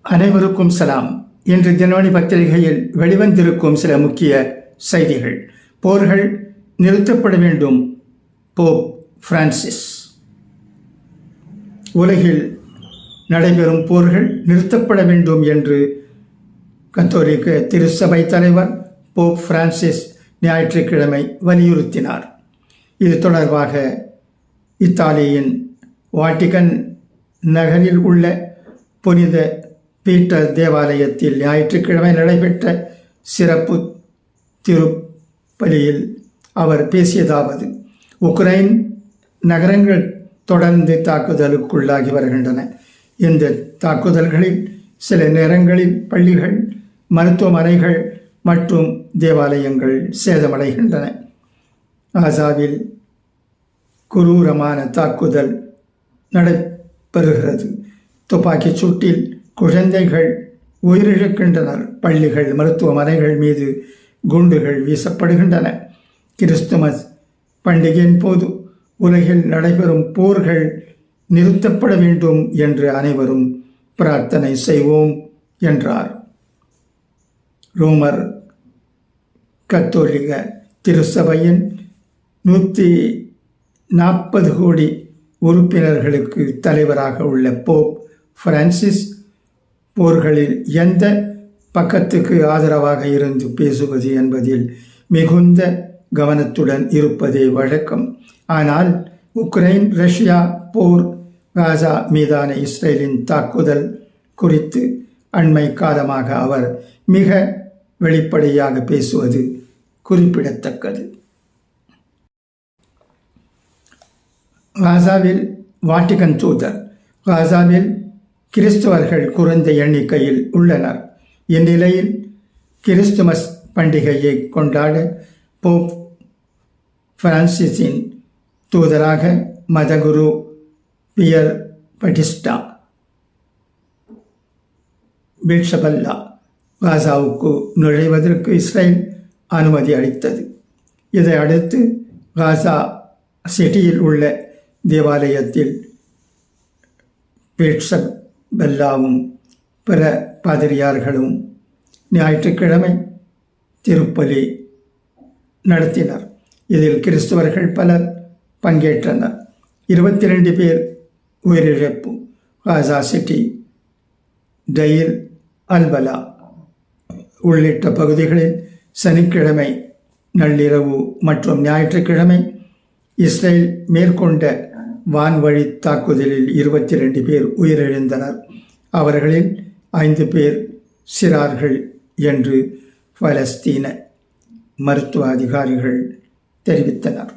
அனைவருக்கும் சலாம். இன்று தினமணி பத்திரிகையில் வெளிவந்திருக்கும் சில முக்கிய செய்திகள். போர்கள் நிறுத்தப்பட வேண்டும், போப் பிரான்சிஸ். உலகில் நடைபெறும் போர்கள் நிறுத்தப்பட வேண்டும் என்று கத்தோலிக்க திருச்சபை தலைவர் போப் பிரான்சிஸ் ஞாயிற்றுக்கிழமை வலியுறுத்தினார். இது தொடர்பாக இத்தாலியின் வாட்டிகன் நகரில் உள்ள புனித பீட்டர் தேவாலயத்தில் ஞாயிற்றுக்கிழமை நடைபெற்ற சிறப்பு திருப்பலியில் அவர் பேசியதாவது: உக்ரைன் நகரங்கள் தொடர்ந்து தாக்குதலுக்குள்ளாகி வருகின்றன. இந்த தாக்குதல்களில் சில நேரங்களில் பள்ளிகள், மருத்துவமனைகள் மற்றும் தேவாலயங்கள் சேதமடைகின்றன. காசாவில் கொடூரமான தாக்குதல் நடைபெறுகிறது. துப்பாக்கிச் சூட்டில் குழந்தைகள் உயிரிழக்கின்றனர். பள்ளிகள், மருத்துவமனைகள் மீது குண்டுகள் வீசப்படுகின்றன. கிறிஸ்துமஸ் பண்டிகையின் போது உலகில் நடைபெறும் போர்கள் நிறுத்தப்பட வேண்டும் என்று அனைவரும் பிரார்த்தனை செய்வோம் என்றார். ரோமர் கத்தோலிக்க திருச்சபையின் 140 கோடி உறுப்பினர்களுக்கு தலைவராக உள்ள போப் பிரான்சிஸ் போர்களில் எந்த பக்கத்துக்கு ஆதரவாக இருந்து பேசுவது என்பதில் மிகுந்த கவனத்துடன் இருப்பதே வழக்கம். ஆனால் உக்ரைன் ரஷ்யா போர், காசா மீதான இஸ்ரேலின் தாக்குதல் குறித்து அண்மை காலமாக அவர் மிக வெளிப்படையாக பேசுவது குறிப்பிடத்தக்கது. காசாவில் வாட்டிகன் தூதர்: காசாவில் கிறிஸ்தவர்கள் குறைந்த எண்ணிக்கையில் உள்ளனர். இந்நிலையில் கிறிஸ்துமஸ் பண்டிகையை கொண்டாட போப் பிரான்சிஸின் தூதராக மதகுரு பியர் பட்டிஸ்டா பெல்ஷபல்லா காசாவுக்கு நுழைவதற்கு இஸ்ரேல் அனுமதி அளித்தது. இதை அடுத்து காசா சிட்டியில் உள்ள தேவாலயத்தில் பெல்லாவும் பிற பாதிரியார்களும் ஞாயிற்றுக்கிழமை திருப்பலி நடத்தினர். இதில் கிறிஸ்தவர்கள் பலர் பங்கேற்றனர். 22 பேர் உயிரிழப்பு. காசா சிட்டி, டெயிர் அல்பலா உள்ளிட்ட பகுதிகளில் சனிக்கிழமை நள்ளிரவு மற்றும் ஞாயிற்றுக்கிழமை இஸ்ரேல் மேற்கொண்ட வான்வழி தாக்குதலில் 22 பேர் உயிரிழந்தனர். அவர்களில் 5 பேர் சிறார்கள் என்று பலஸ்தீன மருத்துவ அதிகாரிகள் தெரிவித்தனர்.